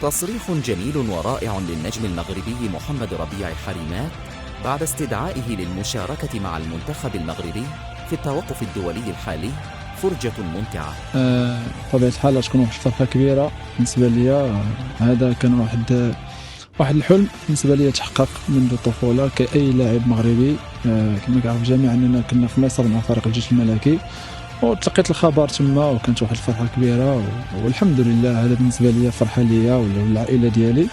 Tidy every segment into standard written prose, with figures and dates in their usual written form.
تصريح جميل ورائع للنجم المغربي محمد ربيع حريمات بعد استدعائه للمشاركة مع المنتخب المغربي في التوقف الدولي الحالي. فرجة ممتعة. بطبيعة الحال تكون واحد الفرحة كبيرة بالنسبة ليا. هذا كان واحد الحلم بالنسبة ليا تحقق منذ الطفولة كأي لاعب مغربي. كما كنعرف جميعا أننا كنا في مصر مع فريق الجيش الملكي، وتلقيت الخبر تما وكانت واحد الفرحة كبيرة، والحمد لله هذا بالنسبة لي فرحة ليا والعائلة ديالي.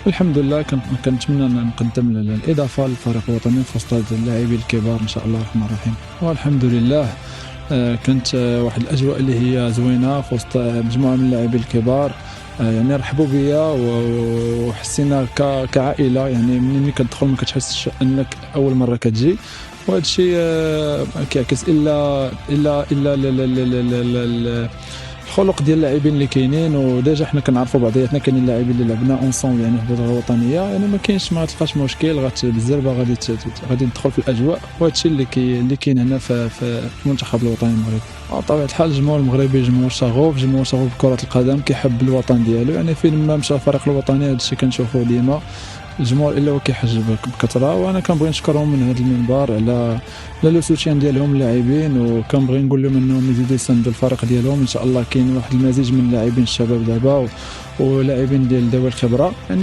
والحمد لله كنتمنى أن نقدم الإضافة للفريق الوطني في وسط اللاعبين الكبار إن شاء الله الرحمن الرحيم. والحمد لله كانت واحد الأجواء اللي هي زوينة في وسط مجموعة من اللاعبين الكبار. يعني رحبوا بيا وحسينا كعائلة. يعني منين كتدخل ما كتحسش أنك أول مرة كتجي، وهذا الشيء ما كيعكس الا الخلق ديال اللاعبين اللي كاينين. وديجا حنا كنعرفوا بعضياتنا، كاينين لاعبين اللي لعبنا اونصومبل يعني في البطوله الوطنيه. يعني ما كاينش، ما تلقاش مشكل، بالزربه غادي ندخل في الاجواء. وهذا الشيء اللي كاين هنا في المنتخب الوطني المغربي. بطبيعه الحال الجمهور المغربي جمهور شغوف بكره القدم، كيحب الوطن ديالو. يعني فين ما مشى الفريق الوطني هذا الشيء كنشوفوه ديما. الجمهور الا هو كيحج بكثره، وانا كنبغي نشكرهم من هذا المنبر على لو سوتيان ديالهم اللاعبين، وكنبغي نقول لهم انهم يزيدوا يساندوا الفريق ديالهم. ان شاء الله كاين واحد المزيج من اللاعبين الشباب دابا ولاعبين ديال ذوي الخبره. يعني